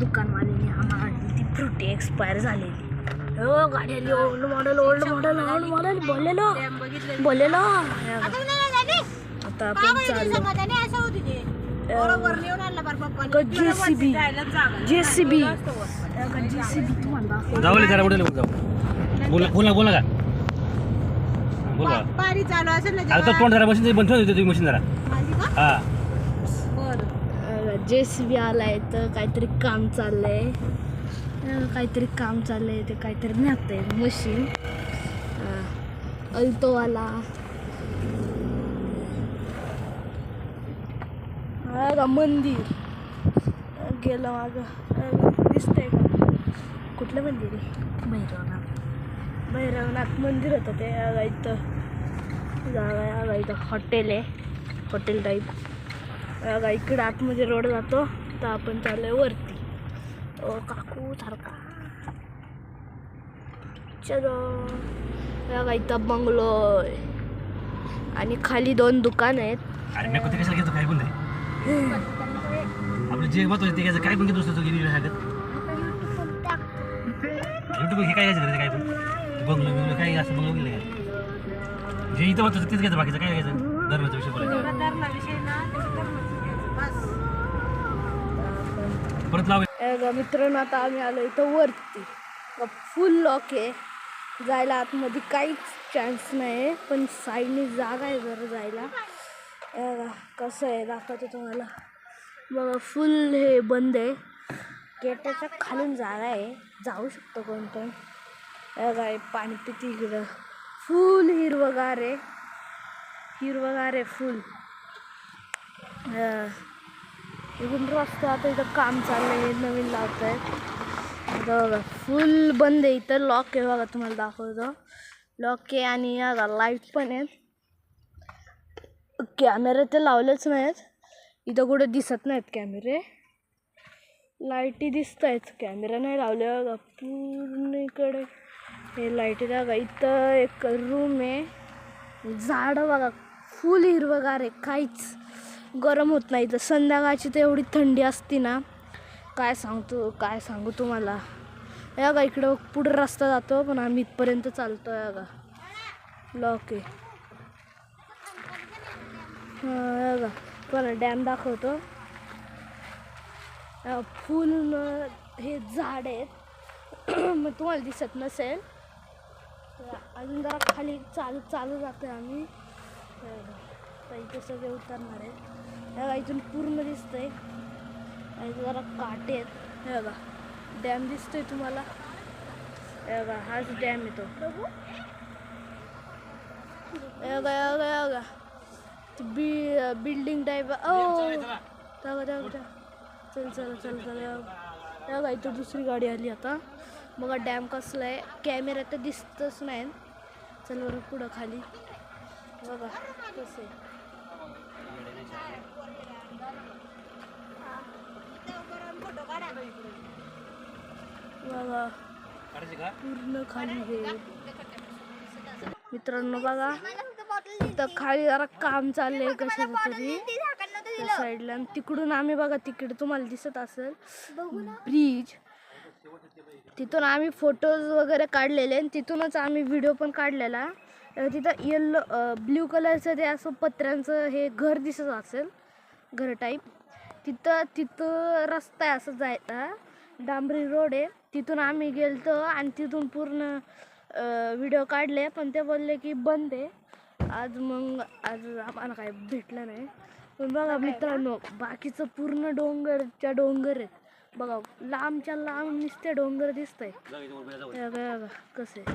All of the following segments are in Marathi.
दुकानवाल्याने आम्हाला ती फ्रुटी एक्सपायर झालेली. हो गाडी आली. ओल्ड मॉडेल बोललेलो आता आपण चाललो. जेसीबी तुम्हाला बोला का बोला पारी चालू असेल ना आता तोंड जरा मशीन बंद ठेवते तुम्ही मशीन जरा. हा जेसीबी आलाय तर काहीतरी काम चाललंय. ते काहीतरी न्याकतंय मशीन. अल्टोवाला मंदिर गेलं माझं दिसतंय का? कुठलं मंदिर आहे? भैरवनाथ मंदिर होतं ते. इथं जागा इथं हॉटेल आहे, हॉटेल टाईप. इकडे आतमध्ये रोड जातो तर आपण चाललोय वरती. काकू सारखा चलो. इथं बंगलो आहे आणि खाली 2 दुकान आहेत. अरे मी कुठे कशाला घेतो काय पण नाही आपलं जे मत होते त्याचं काय पण घेतो दुसरं गेली युट्यूब हे काय घ्यायचं काय पण बंगलो काय असं बंगलो गेलं काय जे इथं होतं तेच घ्यायचं बाकीचं काय घ्यायचं धर्माचा विषय बोलायचा परत लाव. मित्रांनो आता आम्ही आलो इथं वरती. फुल लॉक आहे, जायला आतमध्ये काहीच चान्स नाही. पण साईडने जागा आहे जरा जायला. कसं आहे दाखवतो तुम्हाला. बघा फुल हे बंद आहे. गेटाच्या खालून जागा आहे, जाऊ शकतो कोण पण. काय पाणी पिती इकडं फुल हिरवगार आहे फुल. इकडून रस्ता आता इथं काम चाललंय, नवीन लावत आहेत. बघा फुल बंद आहे इथं. लॉक आहे बघा, तुम्हाला दाखवतो. लॉक आहे आणि लाईट पण आहे. कॅमेरे तर लावलेच नाहीत इथं, कुठे दिसत नाहीत कॅमेरे. लाईटी दिसत आहेत, कॅमेरा नाही लावले बघा. पूर्ण इकडे हे लाईटी बघा. इथं एक रूम आहे. झाडं बघा फुल हिरवगार आहे, काहीच गरम होत नाही. तर संध्याकाळची तर एवढी थंडी असते ना, काय सांगू तुम्हाला. बघा इकडं पुढे रस्ता जातो पण आम्ही इथपर्यंत चालतो. बघा लॉक आहे. बघा पण डॅम दाखवतो. फुल हे झाड आहेत मग तुम्हाला दिसत नसेल. अजून जरा खाली चालू जातोय आम्ही. इथे सगळे उतरणार आहेत. बघा इथून पूर्ण दिसतंय. जरा काटे आहेत. हे बघा डॅम दिसतोय तुम्हाला. बघा हाच डॅम येतो. बघा बिल्डिंग टाईप. चल बघा इथं दुसरी गाडी आली आता. बघा डॅम कसला आहे. कॅमेरा तर दिसतच नाही. चल बरं पुढं खाली बघा कसं आहे. बघा पूर्ण खाली हे. मित्रांनो बघा इथं खाली जरा काम चाललंय कशाचं तरी त्या साईडला. आणि तिकडून आम्ही बघा तिकडे तुम्हाला दिसत असेल ब्रिज. तिथून आम्ही फोटोज वगैरे काढलेले आणि तिथूनच आम्ही व्हिडिओ पण काढलेला. तिथं ब्ल्यू कलरचं ते असं पत्र्यांचं हे घर दिसत असेल, घर टाईप. तिथं रस्ता आहे असं जायचा, डांबरी रोड आहे. तिथून आम्ही गेलतो आणि तिथून पूर्ण व्हिडिओ काढले. पण ते बोलले की बंद आहे आज. मग आज आम्हाला काय भेटलं नाही. पण बघा मित्रांनो बाकीचं पूर्ण डोंगरच्या डोंगर आहेत. बघा लांबच्या लांब नुसते डोंगर दिसतंय. बघा कसं आहे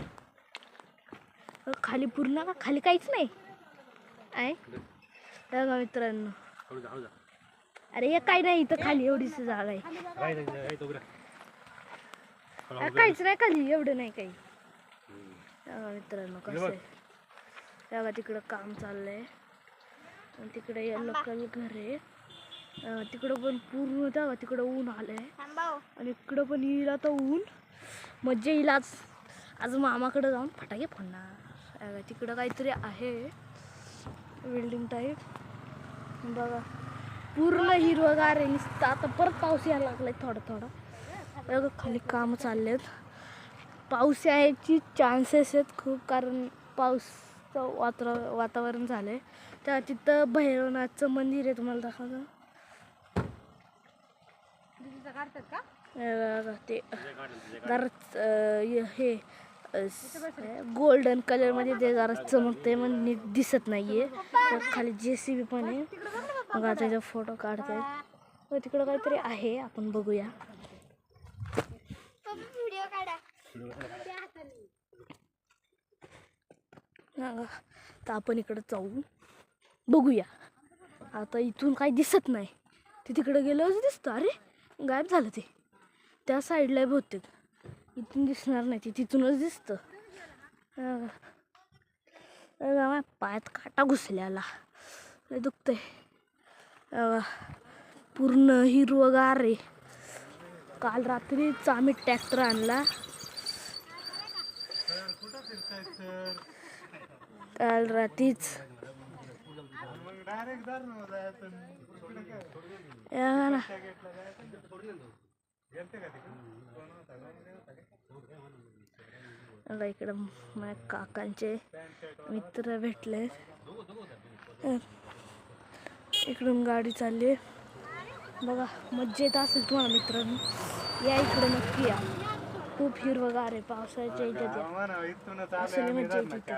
खाली पूर्ण का खाली काहीच नाही आहे. बघा मित्रांनो अरे हे काय नाही इथं खाली एवढीच जागा आहे. काहीच नाही खाली एवढं नाही काही. बघा मित्रांनो कसं आहे. बघा तिकडं काम चाललंय आणि तिकडे येलो कलर घर आहे. तिकडं पण पूर्ण बघा तिकडं ऊन आलंय आणि इकडं पण येईल आता ऊन. मज्जा येईल आज मामाकडे जाऊन फटाके फोडणार. तिकडं काहीतरी आहे बिल्डिंग टाईप. बघा पूर्ण हिरवगार आहे नुसतं. आता परत पाऊस यायला लागलाय थोडा थोडा. बघा खाली काम चाललेत. पाऊस यायची चान्सेस आहेत खूप, कारण पाऊसचं वातावरण झालंय. त्या तिथं भैरवनाथचं मंदिर आहे, तुम्हाला दाखवतो. ते जरा हे गोल्डन कलर मध्ये ते जरा चमकते, मग नीट दिसत नाहीये. खाली JCB पण आहे. मग आता त्याचा फोटो काढतायत. तिकडं काहीतरी आहे, आपण बघूया. तर आपण इकडं जाऊ बघूया. आता इथून काही दिसत नाही, ते तिकडं गेलं दिसतं. अरे गायब झालं ते, त्या साईडला बहुतेक. इथून दिसणार नाही, ते तिथूनच दिसतं. पायात काटा घुसल्याला, लय दुखतंय. पूर्ण हिरवगार आहे. काल रात्रीच आम्ही ट्रॅक्टर आणला. काल रात्रीच इकडं माझ्या काकांचे मित्र भेटले. इकडून गाडी चालली बघा. मज्जा येत असेल तुम्हाला मित्रांनो, या इकडे नक्की या. खूप हिरवगार आहे. पावसाळ्याच्या इथे असले मज्जा येते.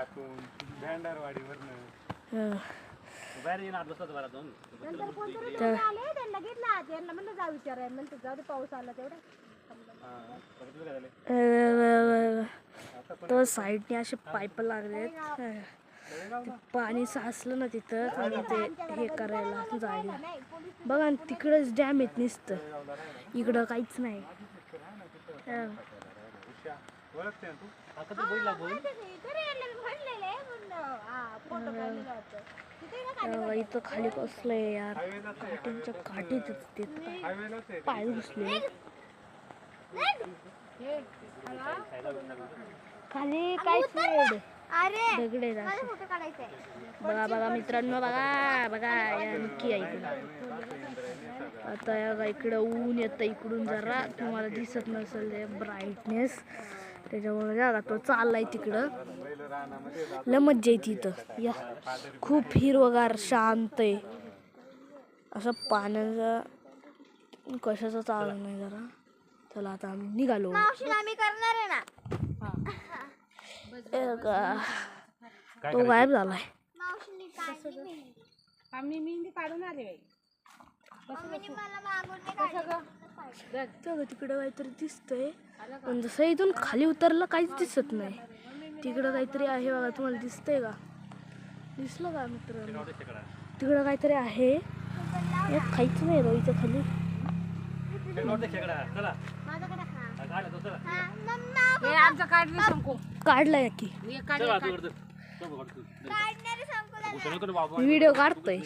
तर साईडने असे पाईप लागलेत. पाणी साचलं ना तिथं, आणि ते हे करायला जायला. बघा तिकडंच डॅम येत नुसतं, इकडं काहीच नाही. इथं खाली कसलंय यार, काठींच्या काठीच पाय घुसले. खाली काहीच नाही, दगडे. बघा बघा मित्रांनो, बघा बघा नक्की ऐकून. आता या इकडं ऊन येतं इकडून, जरा तुम्हाला दिसत नसेल ब्राईटनेस, त्याच्यामुळे जागा तो चाललाय तिकडं. लय मज्जा येते इथं या. खूप हिरवगार शांत आहे असं. पाण्याचं कशाचं चालू नाही जरा. चला आता आम्ही निघालो. तो गायब झालाय. तिकडं काहीतरी दिसतंय, पण जसं इथून खाली उतरलं काहीच दिसत नाही. तिकडं काहीतरी आहे बघा, तुम्हाला दिसतंय का? दिसलं का मित्रांनो? तिकडं काहीतरी आहे, काहीच नाही रो इथं खाली. काढलाय की व्हिडिओ काढतोय.